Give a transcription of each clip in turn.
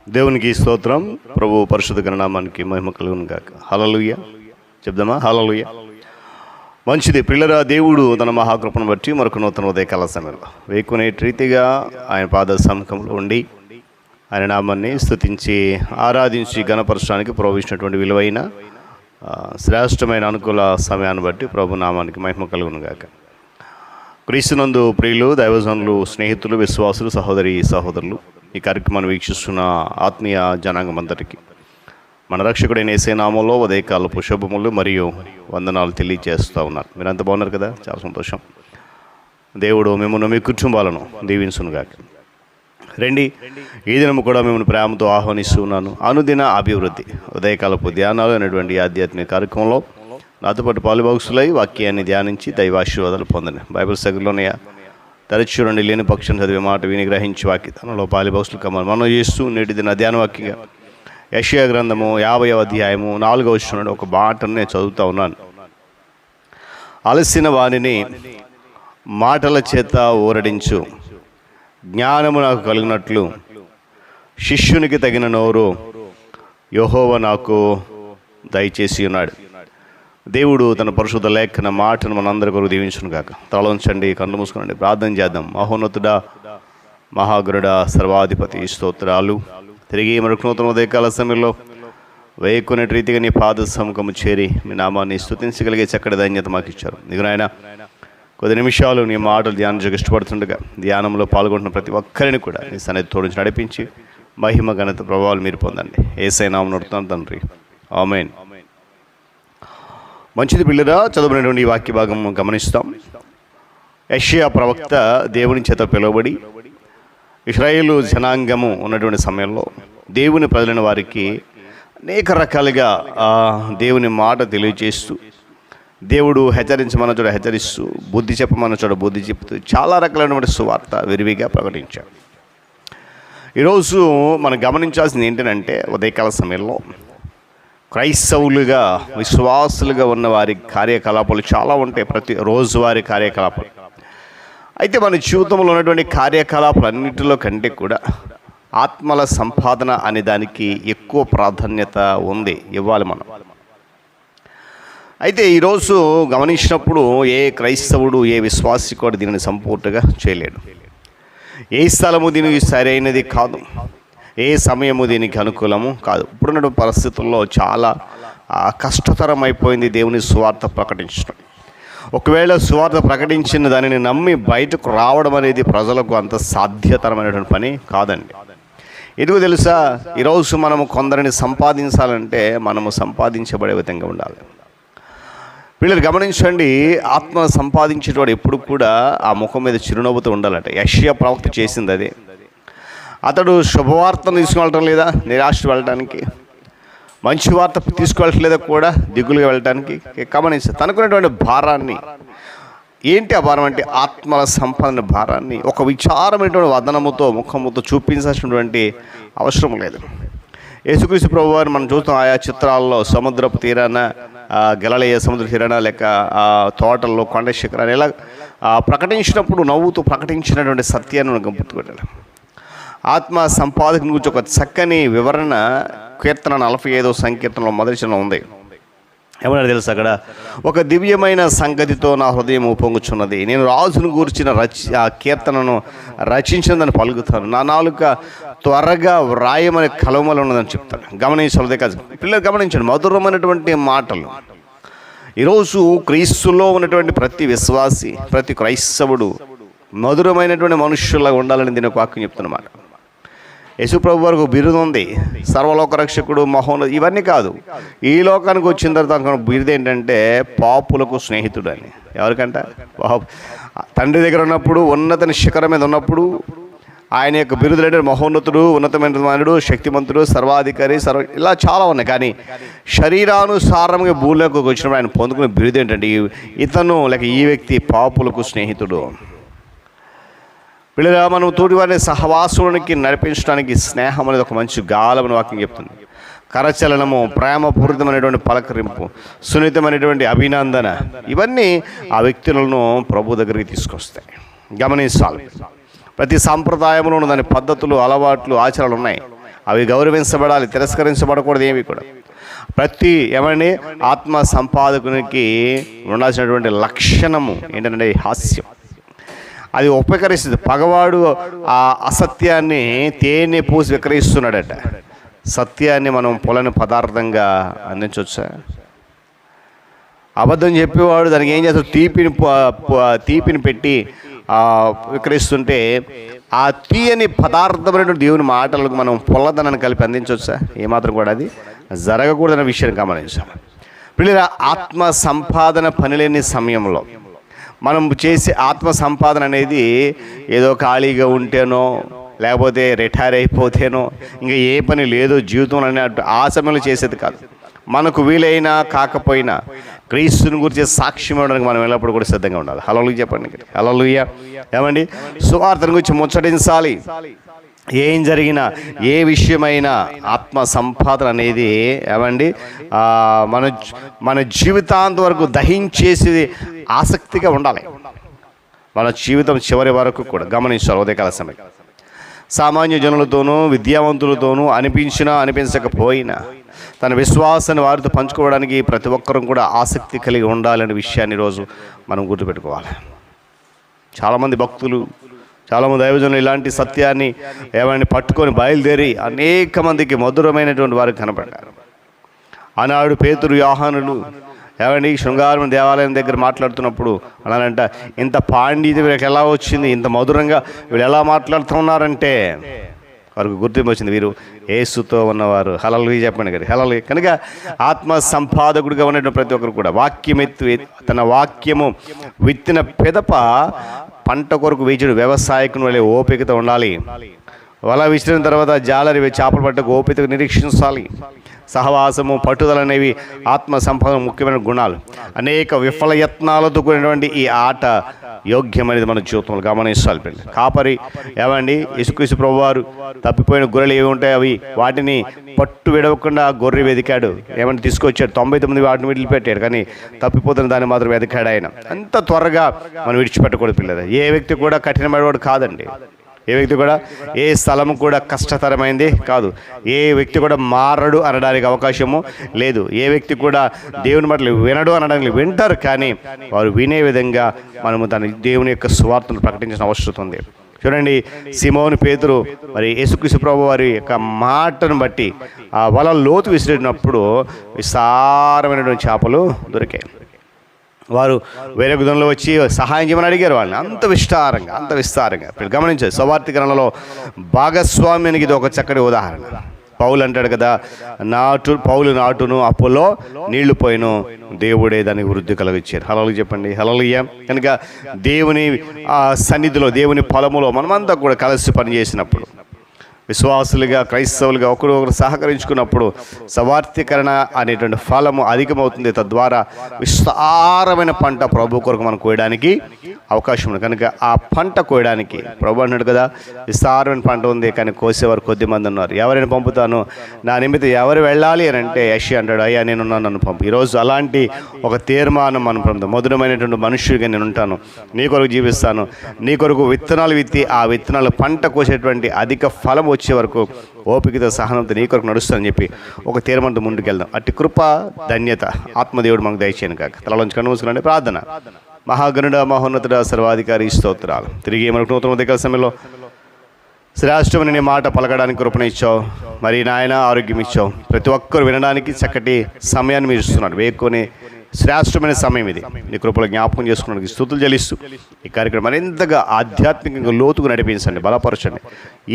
దేవునికి స్తోత్రం. ప్రభు పరిశుద్ధ గణనామానికి మహిమ కలుగును గాక. హల్లెలూయా చెప్దామా? హల్లెలూయా. మంచిది పిల్లరా, దేవుడు తన మహాకృపను బట్టి మరొక నూతన ఉదయకాల సమయంలో వేకునే రీతిగా ఆయన పాద సముఖంలో ఉండి ఆయన నామాన్ని స్తుతించి ఆరాధించి గణపరచడానికి ప్రవహించినటువంటి విలువైన శ్రేష్టమైన అనుకూల సమయాన్ని బట్టి ప్రభు నామానికి మహిమ కలుగును గాక. క్రీస్తునందు ప్రియులు, దైవజనులు, స్నేహితులు, విశ్వాసులు, సహోదరి సహోదరులు, ఈ కార్యక్రమాన్ని వీక్షిస్తున్న ఆత్మీయ జనాంగం అంతటికి మన రక్షకుడైన యేసయ్య నామములో ఉదయకాలపు శుభములు మరియు వందనాలు తెలియజేస్తూ ఉన్నారు. మీరంతా బాగున్నారు కదా? చాలా సంతోషం. దేవుడు మిమ్మల్ని, మీ కుటుంబాలను దీవించునుగాక. రండి, ఈ దినము కూడా మిమ్మల్ని ప్రేమతో ఆహ్వానిస్తున్నాను. అనుదిన అభివృద్ధి ఉదయకాలపు ధ్యానాలు అనేటువంటి ఆధ్యాత్మిక కార్యక్రమంలో నాతో పాటు పాలుభాగస్తులై వాక్యాన్ని ధ్యానించి దైవాశీర్వాదాలు పొందండి. బైబిల్ సగంలోనే తరచి చూడండి, లేని పక్షం చదివే మాట విని గ్రహించి వాక్యతనంలో పాలుభాగస్తులు కమ్మని మనం చేస్తూ నేటి దిన ధ్యాన వాక్యంగా యెషయా గ్రంథము 50వ అధ్యాయము 4వ వచనం ఒక మాటను నేను చదువుతూ ఉన్నాను. అలసిన వానిని మాటల చేత ఊరడించు, జ్ఞానము నాకు కలిగినట్లు శిష్యునికి తగిన నోరు యెహోవా నాకు దయచేసి ఉన్నాడు. దేవుడు తన పరిశుద్ధ లేఖన మాటను మనందరి కొరకు దీవించును గాక. తలవంచండి, కళ్ళు మూసుకోండి, ప్రార్థన చేద్దాం. మహోన్నతుడా, మహాగురుడా, సర్వాధిపతి, స్తోత్రాలు. తిరిగి మరొక నూతన ఉదయకాల సమయంలో వేయకునే రీతిగా నీ పాద సముఖము చేరి మీ నామాన్ని స్తుతించగలిగే చక్కటి ధన్యత మాకు ఇచ్చారు. నీకు నాయన కొద్ది నిమిషాలు నీ మాటలు ధ్యానించక ఇష్టపడుతుండగా ధ్యానంలో పాల్గొంటున్న ప్రతి ఒక్కరిని కూడా నీ సన్నిధి తోడించి నడిపించి మహిమ ఘనత ప్రభావాలు మీరు పొందండి. యేసయ్య నామమున అడుగుతున్నాను తండ్రి, ఆమేన్. మంచిది పిల్లరా, చదువుకునేటువంటి ఈ వాక్య భాగం గమనిస్తాం. యెషయా ప్రవక్త దేవుని చేత పిలువబడి ఇశ్రాయేలు జనాంగము ఉన్నటువంటి సమయంలో దేవుని ప్రజలైన వారికి అనేక రకాలుగా దేవుని మాట తెలియజేస్తూ, దేవుడు హెచ్చరించమన్న చోట హెచ్చరిస్తూ, బుద్ధి చెప్పమన్న చోట బుద్ధి చెప్తూ చాలా రకాలైనటువంటి సువార్త విరివిగా ప్రకటించాడు. ఈరోజు మనం గమనించాల్సింది ఏంటంటే, ఉదయకాల సమయంలో క్రైస్తవులుగా, విశ్వాసులుగా ఉన్న వారి కార్యకలాపాలు చాలా ఉంటాయి, ప్రతి రోజువారి కార్యకలాపాలు. అయితే మన జీవితంలో ఉన్నటువంటి కార్యకలాపాలన్నింటిలో కంటే కూడా ఆత్మల సంపాదన అనే దానికి ఎక్కువ ప్రాధాన్యత ఉంది, ఇవ్వాలి మనం. అయితే ఈరోజు గమనించినప్పుడు ఏ క్రైస్తవుడు, ఏ విశ్వాసి కూడా దీనిని సంపూర్తిగా చేయలేడు. ఏ స్థలము దీనికి సరైనది కాదు, ఏ సమయము దీనికి అనుకూలము కాదు. ఇప్పుడున్న పరిస్థితుల్లో చాలా కష్టతరం అయిపోయింది దేవుని సువార్త ప్రకటించడం. ఒకవేళ సువార్త ప్రకటించిన దానిని నమ్మి బయటకు రావడం అనేది ప్రజలకు అంత సాధ్యతరమైనటువంటి పని కాదండి. ఎందుకు తెలుసా? ఈరోజు మనము కొందరిని సంపాదించాలంటే మనము సంపాదించబడే విధంగా ఉండాలి. వీళ్ళు గమనించండి, ఆత్మను సంపాదించేవాడు ఎప్పుడు కూడా ఆ ముఖం మీద చిరునవ్వుతూ ఉండాలంట. యెషయా ప్రవక్త చేసింది అదే. అతడు శుభవార్తను తీసుకువెళ్ళటం లేదా నిరాశ వెళ్ళటానికి, మంచి వార్త తీసుకువెళ్ళట్లేదా కూడా దిగులుగా వెళ్ళటానికి. గమనించాలి, తనకున్నటువంటి భారాన్ని, ఏంటి ఆ భారం అంటే ఆత్మల సంపాదన భారాన్ని ఒక విచారమైనటువంటి వదనముతో, ముఖముతో చూపించాల్సినటువంటి అవసరం లేదు. యేసుక్రీస్తు ప్రభువారు మనం చూస్తాం ఆయా చిత్రాల్లో సముద్రపు తీరాన, గలిలయ సముద్ర తీరాన, లేక తోటల్లో, కొండ శిఖరాన్ని ఇలా ప్రకటించినప్పుడు నవ్వుతూ ప్రకటించినటువంటి సత్యాన్ని మనం గుర్తుపెట్టాలి. ఆత్మ సంపాదన గురించి ఒక చక్కని వివరణ కీర్తన 45వ సంకీర్తనలో మొదటి చిన్న ఉంది. ఏమన్నా తెలుసు? అక్కడ ఒక దివ్యమైన సంగతితో నా హృదయం ఉప్పొంగుచున్నది, నేను రాజును గూర్చిన ఆ కీర్తనను రచించిందని పలుకుతాను, నా నాలుక త్వరగా వ్రాయమని కలవమలు ఉన్నదని చెప్తాను. గమనించాలి కాదు పిల్లలు, గమనించండి, మధురమైనటువంటి మాటలు. ఈరోజు క్రీస్తులో ఉన్నటువంటి ప్రతి విశ్వాసి, ప్రతి క్రైస్తవుడు మధురమైనటువంటి మనుష్యులాగా ఉండాలని దీని ఒక వాక్యం చెప్తున్నమాట. యేసుప్రభు వారికి బిరుదు ఉంది, సర్వలోక రక్షకుడు, మహోన్నత. ఇవన్నీ కాదు, ఈ లోకానికి వచ్చిన తర్వాత బిరుదు ఏంటంటే పాపులకు స్నేహితుడు అని. ఎవరికంట? తండ్రి దగ్గర ఉన్నప్పుడు, ఉన్నతని శిఖరం మీద ఉన్నప్పుడు ఆయన యొక్క బిరుదులు అంటే మహోన్నతుడు, ఉన్నతమైనడు, శక్తిమంతుడు, సర్వాధికారి, ఇలా చాలా ఉన్నాయి. కానీ శరీరానుసారంగా భూలోకి వచ్చినప్పుడు ఆయన పొందుకునే బిరుదు ఏంటంటే ఇతను, లేక ఈ వ్యక్తి పాపులకు స్నేహితుడు. వీళ్ళగా మనం తోటి వారిని సహవాసునికి నడిపించడానికి స్నేహం అనేది ఒక మంచి గాలమని వాక్యం చెప్తుంది. కరచలనము, ప్రేమపూరితమైనటువంటి పలకరింపు, సున్నితమైనటువంటి అభినందన, ఇవన్నీ ఆ వ్యక్తులను ప్రభు దగ్గరికి తీసుకొస్తాయి. గమనించాలి, ప్రతి సాంప్రదాయంలోనూ దాని పద్ధతులు, అలవాట్లు, ఆచారాలు ఉన్నాయి. అవి గౌరవించబడాలి, తిరస్కరించబడకూడదు ఏవి కూడా. ప్రతి ఏమండి ఆత్మ సంపాదకునికి ఉండాల్సినటువంటి లక్షణము ఏంటంటే హాస్యం. అది ఉపకరిస్తుంది. పగవాడు ఆ అసత్యాన్ని తేనె పూసి విక్రయిస్తున్నాడట. సత్యాన్ని మనం పొలని పదార్థంగా అందించవచ్చా? అబద్ధం చెప్పేవాడు దానికి ఏం చేస్తాడు, తీపిని పెట్టి విక్రయిస్తుంటే ఆ తీయని పదార్థమైనటువంటి దేవుని మాటలకు మనం పొల్లదనాన్ని కలిపి అందించవచ్చా? ఏమాత్రం కూడా అది జరగకూడదన్న విషయాన్ని గమనించాలి. పిల్లల ఆత్మ సంపాదన పనిలేని సమయంలో మనం చేసే ఆత్మ సంపాదన అనేది ఏదో ఖాళీగా ఉంటేనో లేకపోతే రిటైర్ అయిపోతేనో ఇంకా ఏ పని లేదో జీవితంలో అన్నట్టు ఆ సమయంలో చేసేది కాదు. మనకు వీలైనా కాకపోయినా క్రీస్తుని గురించి సాక్ష్యం ఇవ్వడానికి మనం ఎల్లప్పుడు కూడా సిద్ధంగా ఉండాలి. హల్లెలూయా చెప్పండి. హల్లెలూయా. ఏమండి సువార్తను గురించి ముచ్చటించాలి. ఏం జరిగినా ఏ విషయమైనా ఆత్మ సంపాదన అనేది ఏమండి మన జీవితాంత వరకు దహించేసి ఆసక్తిగా ఉండాలి. మన జీవితం చివరి వరకు కూడా గమనించాలి. ఉదయకాల సమయం సామాన్య జనులతోనూ విద్యావంతులతోనూ అనిపించకపోయినా తన విశ్వాసాన్ని వారితో పంచుకోవడానికి ప్రతి ఒక్కరూ కూడా ఆసక్తి కలిగి ఉండాలనే విషయాన్ని ఈరోజు మనం గుర్తుపెట్టుకోవాలి. చాలామంది భక్తులు, చాలామంది దైవజనులు ఇలాంటి సత్యాన్ని ఏమైనా పట్టుకొని బయలుదేరి అనేక మందికి మధురమైనటువంటి వారికి కనపడ్డారు. ఆనాడు పేతురు, యోహానులు ఏమండి శృంగారం దేవాలయం దగ్గర మాట్లాడుతున్నప్పుడు అలానంట, ఇంత పాండిత్యం వీళ్ళకి ఎలా వచ్చింది, ఇంత మధురంగా వీళ్ళు ఎలా మాట్లాడుతున్నారంటే వారికి గుర్తింపు వచ్చింది, వీరు యేసుతో ఉన్నవారు. హల్లెలూయా చెప్పండి కదా. హల్లెలూయా. కనుక ఆత్మ సంపాదకుడిగా ఉన్నటువంటి ప్రతి ఒక్కరు కూడా తన వాక్యము విత్తిన పిదప పంట కొరకు వేచిన వ్యవసాయకుని వలె ఓపికతో ఉండాలి. వల విసిరిన తర్వాత జాలరి చేపలు పట్టకు ఓపికతో నిరీక్షించాలి. సహవాసము, పట్టుదల అనేవి ఆత్మ సంపాదన ముఖ్యమైన గుణాలు. అనేక విఫల యత్నాలతో కూడినటువంటి ఈ ఆట యోగ్యమైనది మన జీవితంలో గమనించాలి. కాపరి ఏమండి యేసుక్రీస్తు ప్రభువారు తప్పిపోయిన గొర్రెలు ఏవి ఉంటాయి అవి వాటిని పట్టు విడవకుండా గొర్రె వెతికాడు. ఏమంటే తీసుకొచ్చాడు. 99 వాటిని వదిలిపెట్టాడు, కానీ తప్పిపోతున్న దాన్ని మాత్రం వెతికాడు ఆయన. అంత త్వరగా మనం విడిచిపెట్టకూడదు పిల్లలు. ఏ వ్యక్తి కూడా కఠినమైనవాడు కాదండి. ఏ వ్యక్తి కూడా ఏ స్థలము కూడా కష్టతరమైంది కాదు. ఏ వ్యక్తి కూడా మారడు అనడానికి అవకాశము లేదు. ఏ వ్యక్తి కూడా దేవుని మాటలు వినడు అనడానికి వింటారు, కానీ వారు వినే విధంగా మనము దాని దేవుని యొక్క సువార్తను ప్రకటించిన అవసరం ఉంది. చూడండి, సిమోను పేతురు మరి యేసుక్రీస్తు ప్రభు వారి యొక్క మాటను బట్టి ఆ వల లోతు విసిరినప్పుడు విస్తారమైనటువంటి చేపలు దొరికాయి. వారు వేరే గుదంలో వచ్చి సహాయం చేయమని అడిగారు వాళ్ళని. అంత విస్తారంగా గమనించారు. సువార్తీకరణలో భాగస్వామ్యానికి ఇది ఒక చక్కటి ఉదాహరణ. పౌలు అంటాడు కదా, పౌలు నాటును, అపోలో నీళ్లు పోయిను, దేవుడే దానికి వృద్ధి కలిగించారు. హల్లెలూయా చెప్పండి. హల్లెలూయా. కనుక దేవుని సన్నిధిలో, దేవుని పొలములో మనమంతా కూడా కలిసి పనిచేసినప్పుడు, విశ్వాసులుగా క్రైస్తవులుగా ఒకరు సహకరించుకున్నప్పుడు సవార్థీకరణ అనేటువంటి ఫలము అధికమవుతుంది. తద్వారా విస్తారమైన పంట ప్రభు కొరకు మనం కోయడానికి అవకాశం ఉంది. కనుక ఆ పంట కోయడానికి ప్రభు అన్నాడు కదా, విస్తారమైన పంట ఉంది కానీ కోసేవారు కొద్ది మంది ఉన్నారు, ఎవరైనా పంపుతాను, నా నిమిత్తం ఎవరు వెళ్ళాలి అని అంటే యెషయా అంటాడు, అయ్యా నేనున్నాను, నన్ను పంపు. ఈరోజు అలాంటి ఒక తీర్మానం మనం పొందాం. మధురమైనటువంటి మనుష్యుడిగా నేను ఉంటాను, నీ కొరకు జీవిస్తాను, నీ కొరకు విత్తనాలు విత్తి ఆ విత్తనాలు పంట కోసేటువంటి అధిక ఫలం వచ్చే వరకు ఓపికతో సహనంతో నీ కొరకు నడుస్తానని చెప్పి ఒక తీర్మానంతో ముందుకెళ్దాం. అట్టి కృప, ధన్యత ఆత్మదేవుడు మనకు దయచేయను కాక. తలలోంచి కన్ను మూసుకునండి. ప్రార్థన. మహాగణుడ, మహోన్నతుడ, సర్వాధికారి స్తోత్రాలు. తిరిగి మనకు నూతన ఉదయకాల సమయంలో శ్రేష్టమని నీ మాట పలకడానికి కృపణ ఇచ్చావు. మరి నాయన ఆరోగ్యం ఇచ్చావు. ప్రతి ఒక్కరు వినడానికి చక్కటి సమయాన్ని మీరు ఇస్తున్నాడు. వేకుని శ్రేష్టమైన సమయం ఇది. నీ కృపలో జ్ఞాపకం చేసుకున్నానికి స్తుతులు చెల్లిస్తూ ఈ కార్యక్రమం మరింతగా ఆధ్యాత్మికంగా లోతుకు నడిపించండి, బలపరచండి.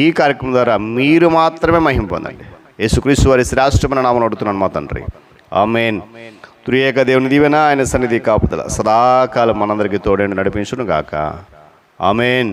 ఈ కార్యక్రమం ద్వారా మీరు మాత్రమే మహిమ పొందండి. యేసుక్రీస్తు వారి శ్రేష్టమైన నామమున అడుగుతున్నాను మా తండ్రి, ఆమేన్. త్రియేక దేవుని దీవెన, ఆయన సన్నిధి కాపుదల సదాకాలం మనందరికీ తోడేండి నడిపించును గాక. ఆమేన్.